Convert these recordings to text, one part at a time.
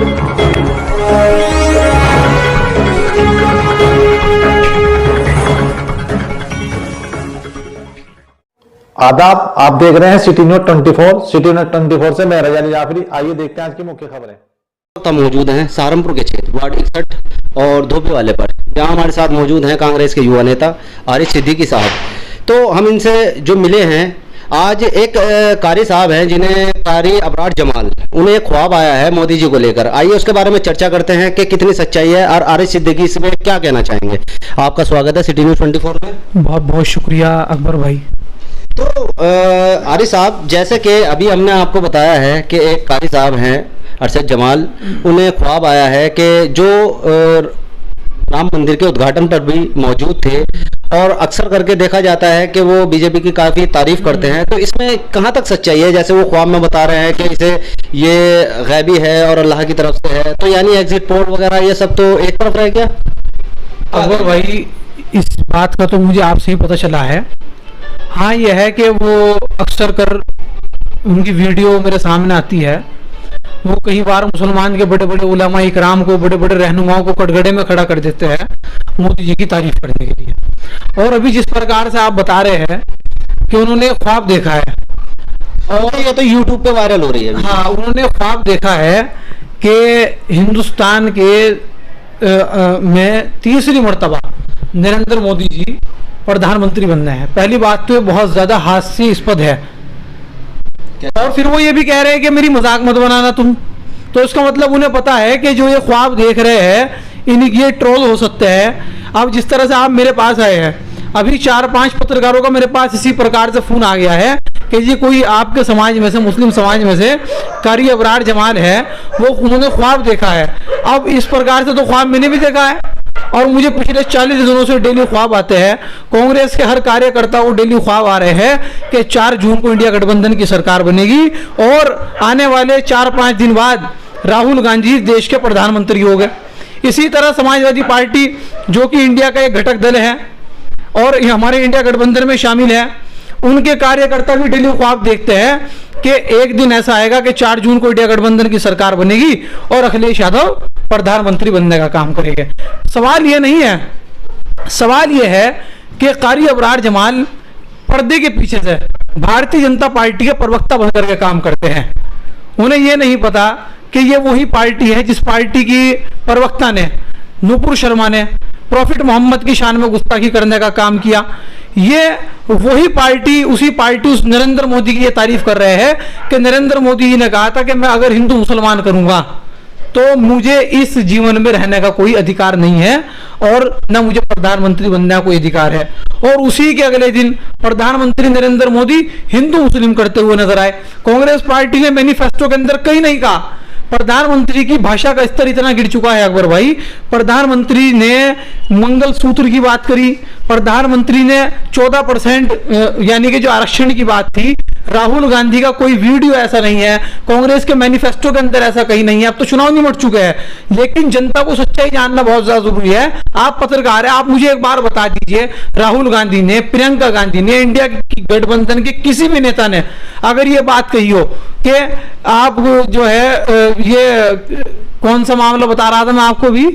आदाब, आप देख रहे हैं सिटी न्यूज 24। सिटी न्यूज 24 से मैं रजा जाफरी। आइए देखते हैं आज की मुख्य खबरें। मौजूद हैं सहारनपुर के क्षेत्र वार्ड 61 और धोबी वाले पर, जहां हमारे साथ मौजूद हैं कांग्रेस के युवा नेता आरिफ सिद्दीकी साहब। तो हम इनसे जो मिले हैं आज, एक कारी साहब हैं जिन्हें कारी अबरार जमाल, उन्हें एक ख्वाब आया है मोदी जी को लेकर। आइए उसके बारे में चर्चा करते हैं कि कितनी सच्चाई है और आरिफ सिद्दीकी इसमें क्या कहना चाहेंगे। आपका स्वागत है सिटी न्यूज 24 में। बहुत बहुत शुक्रिया अकबर भाई। तो आरिफ साहब, जैसे कि अभी हमने आपको बताया है कि एक कारी साहब हैं अरशद जमाल, उन्हें ख्वाब आया है कि जो राम मंदिर के उद्घाटन पर भी मौजूद थे और अक्सर करके देखा जाता है कि वो बीजेपी की काफ़ी तारीफ करते हैं। तो इसमें कहाँ तक सच्चाई है? जैसे वो ख्वाब में बता रहे हैं कि इसे ये गैबी है और अल्लाह की तरफ से है, तो यानी एग्जिट पोल वगैरह ये सब तो एक तरफ रह गया। अकबर भाई, इस बात का तो मुझे आपसे ही पता चला है। हाँ, यह है कि वो अक्सर कर उनकी वीडियो मेरे सामने आती है। वो कई बार मुसलमान के बड़े बड़े उलमा इकराम को, बड़े बड़े रहनुमाओं को कटघरे में खड़ा कर देते हैं मोदी जी की तारीफ करने के लिए। और अभी जिस प्रकार से आप बता रहे हैं कि उन्होंने ख्वाब देखा है, और ये तो यूट्यूब पे वायरल हो रही है। हाँ, उन्होंने ख्वाब देखा है कि हिंदुस्तान के में तीसरी मर्तबा नरेंद्र मोदी जी प्रधानमंत्री बनना है। पहली बात तो ये बहुत ज्यादा हास्यास्पद है। और फिर वो ये भी कह रहे हैं कि मेरी मजाक मत बनाना तुम। तो इसका मतलब उन्हें पता है कि जो ये ख्वाब देख रहे हैं ये ट्रोल हो सकते हैं। अब जिस तरह से आप मेरे पास आए हैं, अभी 4-5 पत्रकारों का मेरे पास इसी प्रकार से फोन आ गया है कि जी कोई आपके समाज में से, मुस्लिम समाज में से कारी अबरार जमाल है, वो उन्होंने ख्वाब देखा है। अब इस प्रकार से तो ख्वाब मैंने भी देखा है और मुझे पिछले 40 दिनों से डेली ख्वाब आते हैं। कांग्रेस के हर कार्यकर्ता को डेली ख्वाब आ रहे हैं कि 4 जून को इंडिया गठबंधन की सरकार बनेगी और आने वाले 4-5 दिन बाद राहुल गांधी देश के प्रधानमंत्री हो गए। इसी तरह समाजवादी पार्टी, जो कि इंडिया का एक घटक दल है और हमारे इंडिया गठबंधन में शामिल है, उनके कार्यकर्ता भी डेली ख्वाब देखते हैं कि एक दिन ऐसा आएगा कि 4 जून को इंडिया गठबंधन की सरकार बनेगी और अखिलेश यादव प्रधानमंत्री बनने का काम करेंगे। सवाल ये नहीं है, सवाल ये है कि कारी अबरार जमाल पर्दे के पीछे से भारतीय जनता पार्टी के प्रवक्ता बनकर के काम करते हैं। उन्हें ये नहीं पता कि ये वही पार्टी है जिस पार्टी की प्रवक्ता ने, नुपुर शर्मा ने, प्रॉफिट मोहम्मद की शान में गुस्ताखी करने का काम किया। ये वही पार्टी, उसी पार्टी उस नरेंद्र मोदी की ये तारीफ कर रहे हैं कि नरेंद्र मोदी जी ने कहा था कि मैं अगर हिंदू मुसलमान करूंगा तो मुझे इस जीवन में रहने का कोई अधिकार नहीं है और न मुझे प्रधानमंत्री बनने का कोई अधिकार है। और उसी के अगले दिन प्रधानमंत्री नरेंद्र मोदी हिंदू मुस्लिम करते हुए नजर आए। कांग्रेस पार्टी ने मैनिफेस्टो के अंदर कहीं नहीं कहा। प्रधानमंत्री की भाषा का स्तर इतना गिर चुका है अकबर भाई, प्रधानमंत्री ने मंगल सूत्र की बात करी, प्रधानमंत्री ने 14% यानी कि जो आरक्षण की बात थी, राहुल गांधी का कोई वीडियो ऐसा नहीं है, कांग्रेस के मैनिफेस्टो के अंदर ऐसा कहीं नहीं है। अब तो चुनाव निमट चुके हैं, लेकिन जनता को सच्चाई जानना बहुत ज्यादा जरूरी है। आप पत्रकार हैं, आप मुझे एक बार बता दीजिए, राहुल गांधी ने, प्रियंका गांधी ने, इंडिया गठबंधन के किसी भी नेता ने अगर ये बात कही हो कि आप जो है ये कौन सा मामला बता रहा था मैं आपको भी,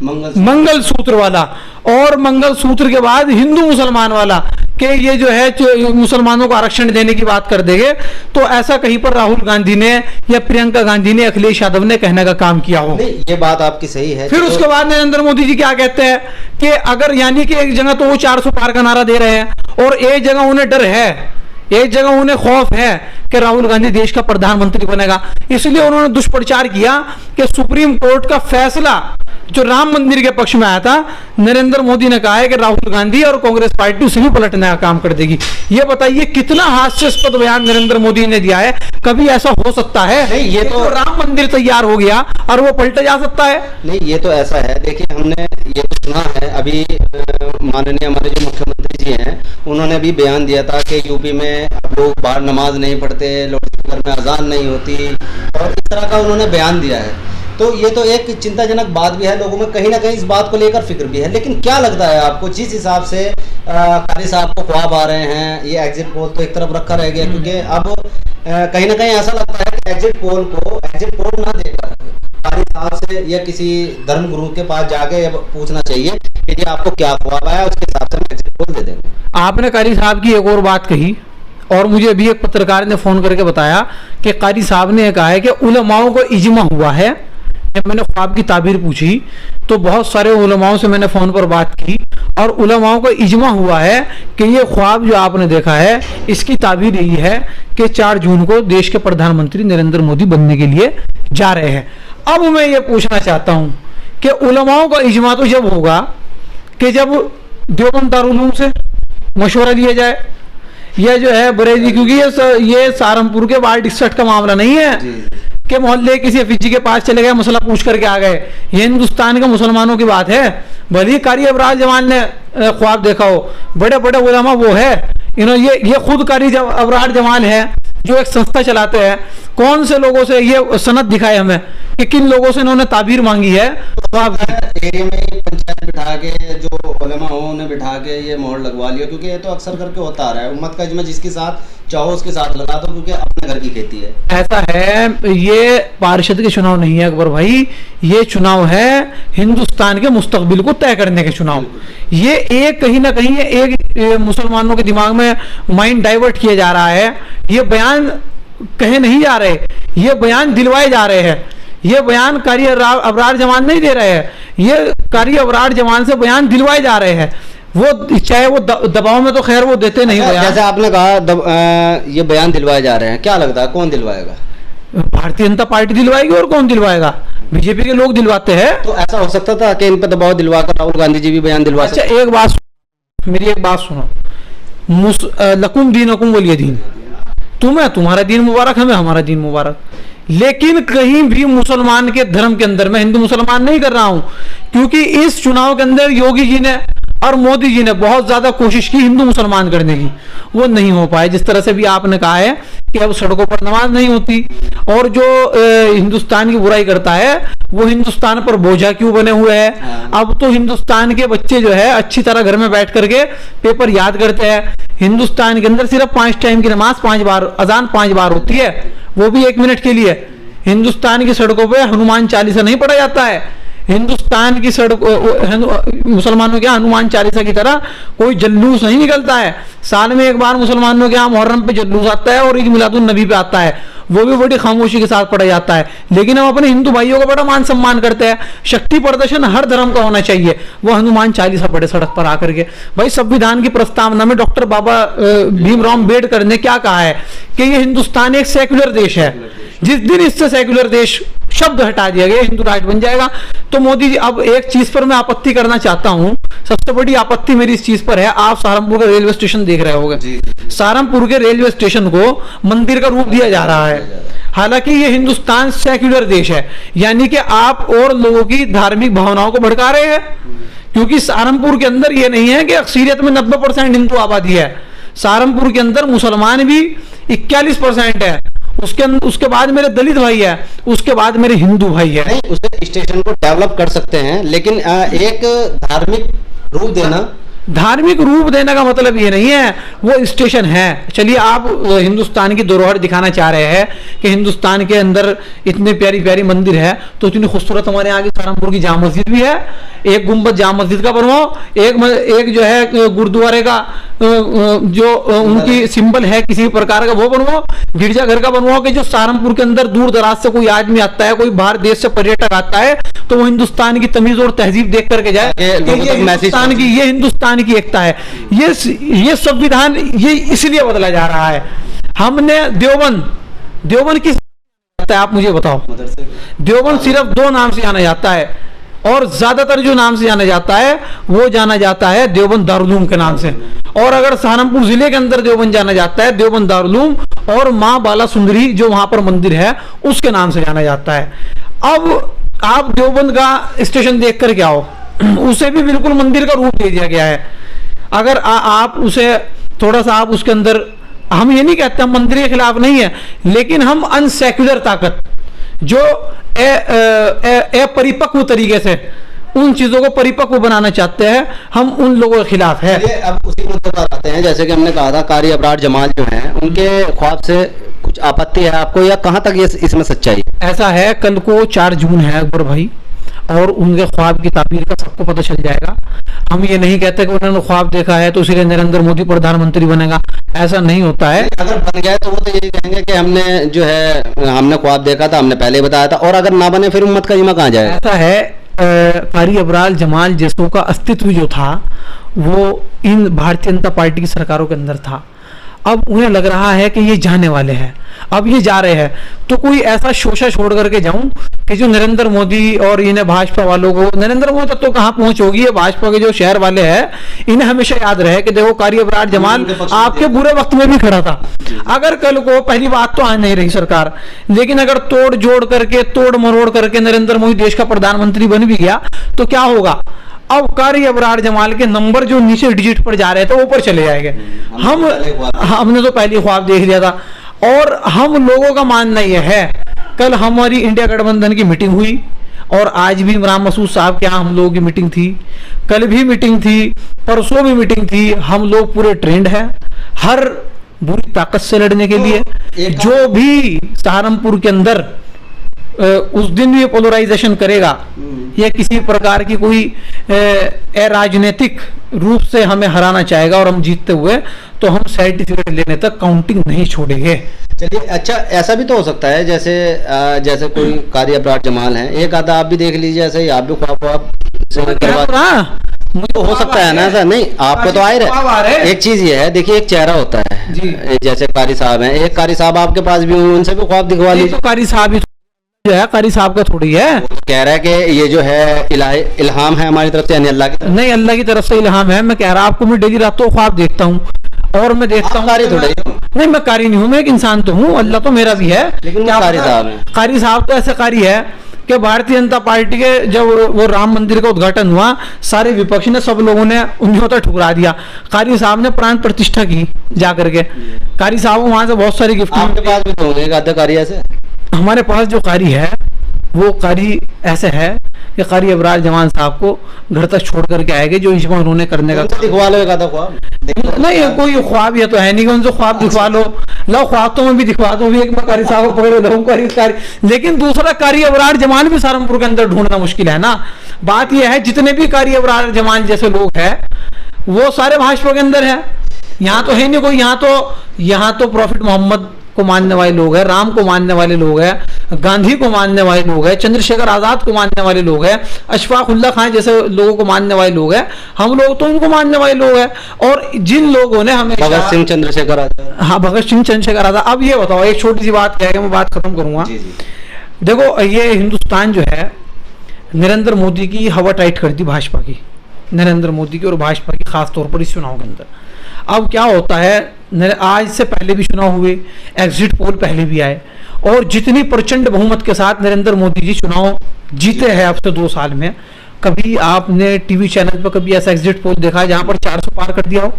मंगल सूत्र वाला, और मंगल सूत्र के बाद हिंदू मुसलमान वाला, कि ये जो है मुसलमानों को आरक्षण देने की बात कर देंगे, तो ऐसा कहीं पर राहुल गांधी ने या प्रियंका गांधी ने, अखिलेश यादव ने कहने का काम किया हो। ये बात आपकी सही है। फिर उसके बाद नरेंद्र मोदी जी क्या कहते हैं कि अगर, यानी कि एक जगह तो वो 400 पार का नारा दे रहे हैं और एक जगह उन्हें डर है, एक जगह उन्हें खौफ है कि राहुल गांधी देश का प्रधानमंत्री बनेगा। इसलिए उन्होंने दुष्प्रचार किया कि सुप्रीम कोर्ट का फैसला जो राम मंदिर के पक्ष में आया था, नरेंद्र मोदी ने कहा है कि राहुल गांधी और कांग्रेस पार्टी उसे भी पलटने का काम कर देगी। ये बताइए कितना हास्यास्पद बयान नरेंद्र मोदी ने दिया है। कभी ऐसा हो सकता है? नहीं, ये तो राम मंदिर तैयार हो गया और वो पलटा जा सकता है? नहीं, ये तो ऐसा है। देखिए, हमने ये तो सुना है, अभी माननीय हमारे जो मुख्यमंत्री जी हैं, उन्होंने भी बयान दिया था कि यूपी में अब लोग बाहर नमाज नहीं पढ़ते, लाउडस्पीकर में अजान नहीं होती, और इस तरह का उन्होंने बयान दिया है। तो ये तो एक चिंताजनक बात भी है, लोगों में कहीं ना कहीं इस बात को लेकर फिक्र भी है। लेकिन क्या लगता है आपको, जिस हिसाब से कारी साहब को ख्वाब आ रहे हैं, ये एग्जिट पोल तो एक तरफ रखा रह गया, क्योंकि अब कहीं ना कहीं ऐसा लगता है कि एग्जिट पोल ना देकर कारी या किसी धर्म गुरु के पास जाके पूछना चाहिए कि जी आपको क्या ख्वाब आया, उसके हिसाब से हम एग्जिट पोल दे देंगे। आपने कारी साहब की एक और बात कही, और मुझे अभी एक पत्रकार ने फोन करके बताया कि कारी साहब ने कहा है कि उलमाओं को इजमा हुआ है। जब मैंने ख्वाब की ताबीर पूछी तो बहुत सारे उलमाओं से मैंने फोन पर बात की, और उलमाओं को इजमा हुआ है कि ये ख्वाब जो आपने देखा है इसकी ताबीर यही है कि 4 जून को देश के प्रधानमंत्री नरेंद्र मोदी बनने के लिए जा रहे हैं। अब मैं ये पूछना चाहता हूं कि उलमाओं का इजमा तो जब होगा कि जब देवबंद दारुल उलूम से मशवरा लिया जाए, यह जो है बरेली, क्योंकि ये सहारनपुर के वार्ड 61 का मामला नहीं है कि मोहल्ले किसी हफीज के पास चले गए, मसला पूछ करके आ गए। ये हिंदुस्तान के मुसलमानों की बात है। भले कारी अबरार जमान ने ख्वाब देखा हो, बड़े बड़े उलमा वो है, ये खुद कारी अबरार जमान है जो एक संस्था चलाते हैं। कौन से लोगों से ये सनद दिखाए हमें कि किन लोगों से इन्होंने ताबीर मांगी है। एरिया में पंचायत बिठा के जो उलमा हो उन्हें बिठा के ये मोहर लगवा लिया, क्योंकि ये तो अक्सर करके होता आ रहा है। उम्मत का इज्मा जिसके साथ चाहो उसके साथ लगा दो, क्योंकि अपने घर की खेती है। ऐसा है, ये पार्षद के चुनाव नहीं है अकबर भाई, ये चुनाव है हिंदुस्तान के मुस्तकबिल को तय करने के चुनाव। ये एक कहीं ना कहीं एक मुसलमानों के दिमाग में माइंड डाइवर्ट किया जा रहा है। ये बयान कहे नहीं जा रहे, ये बयान दिलवाए जा रहे हैं। ये बयान कारी अबरार जमान नहीं दे रहे हैं, ये कारी अबरार जमान से बयान दिलवाए जा रहे हैं। वो चाहे वो दबाव में तो खैर वो देते नहीं बयान। जैसे आपने कहा ये बयान दिलवाए जा रहे हैं, क्या लगता है कौन दिलवाएगा? भारतीय जनता पार्टी दिलवाएगी, और कौन दिलवाएगा? बीजेपी के लोग दिलवाते हैं। तो ऐसा हो सकता था कि इन पर दबाव दिलवाकर राहुल गांधी जी भी बयान दिलवा सकते। अच्छा, मेरी एक बात सुनो, लकुम दीनकुम वलिय दीन, तुम्हें तुम्हारा दीन मुबारक, हमें हमारा दीन मुबारक। लेकिन कहीं भी मुसलमान के धर्म के अंदर, मैं हिंदू मुसलमान नहीं कर रहा हूं, क्योंकि इस चुनाव के अंदर योगी जी ने और मोदी जी ने बहुत ज्यादा कोशिश की हिंदू मुसलमान करने की, वो नहीं हो पाए। जिस तरह से भी आपने कहा है कि अब सड़कों पर नमाज नहीं होती, और जो हिंदुस्तान की बुराई करता है वो हिंदुस्तान पर बोझा क्यों बने हुए हैं। अब तो हिंदुस्तान के बच्चे जो है अच्छी तरह घर में बैठ करके पेपर याद करते हैं। हिंदुस्तान के अंदर सिर्फ 5 टाइम की नमाज 5 बार, अजान 5 बार होती है, वो भी 1 मिनट के लिए। हिंदुस्तान की सड़कों पे हनुमान चालीसा नहीं पढ़ा जाता है। हिंदुस्तान की सड़क मुसलमानों के यहाँ हनुमान चालीसा की तरह कोई जल्लूस नहीं निकलता है। साल में एक बार मुसलमानों के यहाँ मुहर्रम पे जल्लूस आता है और ईद मिलादुन नबी पे आता है, वो भी बड़ी खामोशी के साथ पढ़ा जाता है। लेकिन हम अपने हिंदू भाइयों का बड़ा मान सम्मान करते हैं। शक्ति प्रदर्शन हर धर्म का होना चाहिए, वो हनुमान चालीसा पढ़े सड़क पर आकर के। भाई, संविधान की प्रस्तावना में डॉक्टर बाबा भीमराव अम्बेडकर ने क्या कहा है कि ये हिंदुस्तान एक सेक्युलर देश है। जिस दिन इससे सेक्युलर देश शब्द हटा दिया गया, हिंदू राष्ट्र बन जाएगा। तो मोदी जी, अब एक चीज पर मैं आपत्ति करना चाहता हूं, सबसे बड़ी आपत्ति मेरी इस चीज पर है। आप सहारनपुर का रेलवे स्टेशन देख रहे होंगे, सहारनपुर के रेलवे स्टेशन को मंदिर का रूप दिया जा रहा है। हालांकि ये हिंदुस्तान सेक्युलर देश है, यानी कि आप और लोगों की धार्मिक भावनाओं को भड़का रहे हैं। क्योंकि सहारनपुर के अंदर ये नहीं है कि अक्सरियत में 90% हिंदू आबादी है। सहारनपुर के अंदर मुसलमान भी 41% है, उसके बाद मेरे दलित भाई है, उसके बाद मेरे हिंदू भाई है। नहीं, उसे स्टेशन को डेवलप कर सकते हैं, लेकिन एक धार्मिक रूप देना का मतलब ये नहीं है वो स्टेशन है। चलिए, आप हिंदुस्तान की धरोहर दिखाना चाह रहे हैं कि हिंदुस्तान के अंदर इतने प्यारी प्यारी मंदिर है, तो इतनी खूबसूरत हमारे यहाँ की सहारनपुर की जामा मस्जिद भी है। एक गुंबद जामा मस्जिद का बनवाओ, एक जो है गुरुद्वारे का जो उनकी सिंबल है किसी प्रकार का वो बनवाओ, गिरजाघर का बनवाओ, कि जो सहारनपुर के अंदर दूर दराज से कोई आदमी आता है, कोई बाहर देश से पर्यटक आता है, तो वो हिंदुस्तान की तमीज और तहजीब देख करके जाए कि ये हिंदुस्तान की एकता है। ये संविधान ये इसलिए बदला जा रहा है। हमने देवबंद किस जाता है, आप मुझे बताओ। देवबंद सिर्फ 2 नाम से जाना जाता है, और ज्यादातर जो नाम से जाना जाता है वो जाना जाता है देवबंद दारुल उलूम के नाम से। और अगर सहारनपुर जिले के अंदर देवबंद जाना जाता है, देवबंद दारुल उलूम और माँ बाला सुंदरी जो वहां पर मंदिर है उसके नाम से जाना जाता है। अब आप देवबंद का स्टेशन देख कर के आओ, उसे भी बिल्कुल मंदिर का रूप दे दिया गया है। अगर आप उसे थोड़ा सा आप उसके अंदर, हम ये नहीं कहते हम मंदिर के खिलाफ नहीं है, लेकिन हम अनसेक्युलर ताकत जो परिपक्व तरीके से उन चीजों को परिपक्व बनाना चाहते हैं, हम उन लोगों के खिलाफ है। अब उसी मुद्दे पर आते हैं, जैसे कि हमने कहा था कारी अबरार जमाल जो हैं उनके ख्वाब से कुछ आपत्ति है आपको, या कहाँ तक ये इसमें सच्चाई है? ऐसा है, कल को 4 जून है अकबर भाई, और उनके ख्वाब की ताबीर का सबको पता चल जाएगा। हम ये नहीं कहते कि उन्होंने ख्वाब देखा है तो इसलिए नरेंद्र मोदी प्रधानमंत्री बनेगा, ऐसा नहीं होता है। अगर बन गया तो वो तो यही कहेंगे कि हमने जो है हमने ख्वाब देखा था, हमने पहले बताया था, और अगर ना बने फिर उम्मत का ईमा कहाँ जाएगा? ऐसा है, कारी अबरार जमाल जैसों का अस्तित्व जो था वो इन भारतीय जनता पार्टी की सरकारों के अंदर था। अब उन्हें लग रहा है कि ये जाने वाले हैं, अब ये जा रहे हैं, तो कोई ऐसा शोषा छोड़ करके जाऊं कि जो नरेंद्र मोदी और इन्हें भाजपा वालों को, नरेंद्र मोदी तक तो कहाँ पहुंच होगी, ये भाजपा के जो शहर वाले हैं इन्हें हमेशा याद रहे कि देखो कारी अबरार जमाल आपके बुरे वक्त में भी खड़ा था। अगर कल को, पहली बात तो आ नहीं रही सरकार, लेकिन अगर तोड़ जोड़ करके, तोड़ मरोड़ करके नरेंद्र मोदी देश का प्रधानमंत्री बन भी गया तो क्या होगा? अब कारी अबरार जमाल के नंबर जो नीचे डिजिट पर जा रहे थे ऊपर चले जाएंगे। हमने तो पहले ख्वाब देख लिया था, और हम लोगों का मानना यह है, कल हमारी इंडिया गठबंधन की मीटिंग हुई और आज भी इमरान मसूद साहब के यहाँ हम लोगों की मीटिंग थी, कल भी मीटिंग थी, परसों भी मीटिंग थी। हम लोग पूरे ट्रेंड है हर बुरी ताकत से लड़ने के लिए। जो भी सहारनपुर के अंदर उस दिन भी पोलराइजेशन करेगा या किसी प्रकार की कोई राजनीतिक रूप से हमें हराना चाहेगा और हम जीतते हुए, तो हम सर्टिफिकेट लेने तक काउंटिंग नहीं छोड़ेंगे। चलिए, अच्छा ऐसा भी तो हो सकता है जैसे कोई कारी अबरार जमाल है, एक आधा आप भी देख लीजिए, ऐसे ही आप भी ख्वाब मुझे तो हो सकता है ना ऐसा? नहीं, आपको तो आए रहे। एक चीज ये है, देखिए एक चेहरा होता है जी, जैसे कारी साहब हैं, एक कारी साहब आपके पास भी होंगे, उनसे भी ख्वाब दिखवा लीजिए। तो कारी साहब जो है, कारी साहब का थोड़ी है, कह रहा है कि ये जो है इल्हाम है हमारी तरफ से, यानी अल्लाह की? नहीं, अल्लाह की तरफ से इल्हाम है। मैं कह रहा आपको, मैं डेली रात को ख्वाब देखता हूँ, और मैं देखता हूँ कारी थोड़ा नहीं, मैं कारी नहीं हूँ, मैं एक इंसान तो हूँ, अल्लाह तो मेरा भी है। लेकिन कारी साहब है, कारी साहब तो ऐसे कारी है कि भारतीय जनता पार्टी के जब वो राम मंदिर का उद्घाटन हुआ, सारे विपक्ष ने, सब लोगों ने उन्हें ठुकरा दिया। कारी साहब ने प्राण प्रतिष्ठा की जाकर के। कारी साहब वहां से बहुत सारी गिफ्ट। आपके पास भी तो होंगे आधा कारी ऐसे? हमारे पास जो कारी है वो कारी ऐसे है कि कारी अबरार जमान साहब को घर तक छोड़ करके आएंगे, जो इज्मा उन्होंने करने का। दिखवा लो एक आधा ख्वाब। नहीं, कोई ख्वाब ये तो है नहीं कि उनसे ख्वाब दिखवा लो ख्वाब तो मैं भी दिखवा दूं, एक मैं कारी साहब को पकड़े कारी, लेकिन दूसरा कारी अबरार जमान भी सहारनपुर के अंदर ढूंढना मुश्किल है ना। बात यह है, जितने भी कारी अबरार जमान जैसे लोग हैं वो सारे भाजपा के अंदर है, यहाँ तो है नहीं कोई। यहाँ तो प्रॉफिट मोहम्मद को मानने वाले लोग हैं, राम को मानने वाले लोग हैं, गांधी को मानने वाले लोग हैं, चंद्रशेखर आजाद को मानने वाले लोग हैं, अशफाक उल्ला खान जैसे लोगों को मानने वाले लोग हैं। हम लोग तो उनको मानने वाले लोग हैं। और जिन लोगों ने हमें भगत सिंह चंद्रशेखर आजाद, हाँ, भगत सिंह चंद्रशेखर आजाद। अब ये बताओ, एक छोटी सी बात कह के मैं बात खत्म करूंगा। देखो, ये हिंदुस्तान जो है नरेंद्र मोदी की हवा टाइट कर दी भाजपा की, नरेंद्र मोदी की और भाजपा की, खास तौर पर इस चुनाव के अंदर। अब क्या होता है, आज से पहले भी चुनाव हुए, एग्जिट पोल पहले भी आए, और जितनी प्रचंड बहुमत के साथ नरेंद्र मोदी जी चुनाव जीते हैं अब से 2 साल में, कभी आपने टीवी चैनल पर कभी ऐसा एग्जिट पोल देखा जहां पर 400 पार कर दिया हो?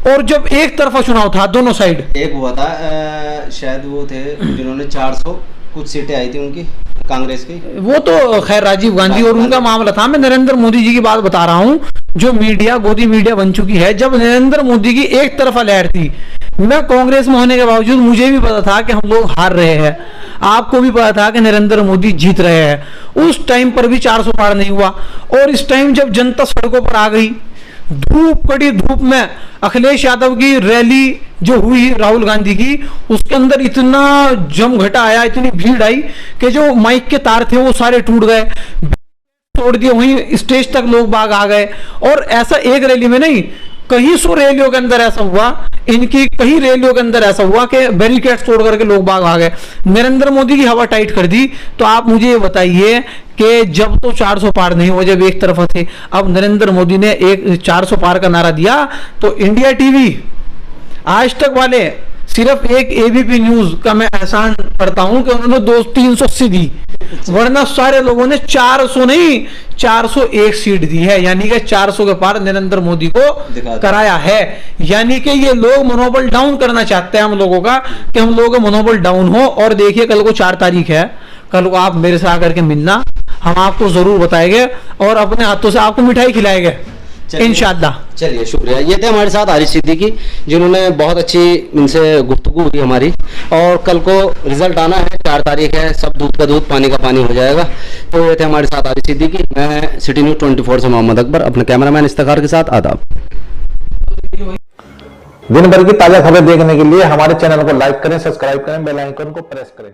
और जब एक तरफा चुनाव था, दोनों साइड, एक हुआ था शायद वो थे जिन्होंने 400 कुछ सीटें आई थी उनकी, कांग्रेस की, वो तो खैर राजीव गांधी और उनका मामला था। मैं नरेंद्र मोदी जी की बात बता रहा हूं, जो मीडिया गोदी मीडिया बन चुकी है। जब नरेंद्र मोदी की एक तरफा लहर थी, मैं कांग्रेस में होने के बावजूद मुझे भी पता था कि हम लोग हार रहे हैं, आपको भी पता था कि नरेंद्र मोदी जीत रहे हैं। उस टाइम पर भी 400 पार नहीं हुआ। और इस टाइम जब जनता सड़कों पर आ गई, कड़ी धूप में अखिलेश यादव की रैली जो हुई राहुल गांधी की, उसके अंदर इतना जमघटा आया, इतनी भीड़ आई कि जो माइक के तार थे वो सारे टूट गए, तोड़ दिए, वहीं स्टेज तक लोग बाग आ गए। और ऐसा एक रैली में नहीं, कई सौ रैलियों के अंदर ऐसा हुआ, इनकी कई रैलियों के अंदर ऐसा हुआ कि बैरिकेड्स तोड़ करके लोग बाग आ गए। नरेंद्र मोदी की हवा टाइट कर दी। तो आप मुझे ये बताइए कि जब तो 400 पार नहीं हुआ, जब एक तरफा थे, अब नरेंद्र मोदी ने एक 400 पार का नारा दिया, तो इंडिया टीवी, आज तक वाले, सिर्फ एक एबीपी न्यूज का मैं एहसान करता हूं कि उन्होंने 200-380 दी, वरना सारे लोगों ने 400 नहीं 401 सीट दी है। यानी कि 400 के पार नरेंद्र मोदी को कराया है। यानी कि ये लोग मनोबल डाउन करना चाहते हैं हम लोगों का, कि हम लोगों का मनोबल डाउन हो। और देखिए, कल को 4 तारीख है, कल को आप मेरे से आकर के मिलना, हम आपको जरूर बताएंगे और अपने हाथों से आपको मिठाई खिलाएंगे। इंशाल्लाह। चलिए शुक्रिया। ये थे हमारे साथ आरिफ सिद्दीकी, जिन्होंने बहुत अच्छी इनसे गुफ्तगू हुई हमारी। और कल को रिजल्ट आना है, 4 तारीख है, सब दूध का दूध पानी का पानी हो जाएगा। तो ये थे हमारे साथ आरिफ सिद्दीकी। मैं सिटी न्यूज़ 24 से मोहम्मद अकबर, अपने कैमरामैन इफ्तिखार के साथ आदाब। दिन भर की ताजा खबरें देखने के लिए हमारे चैनल को लाइक करें, सब्सक्राइब करें, बेल आइकन को प्रेस करें।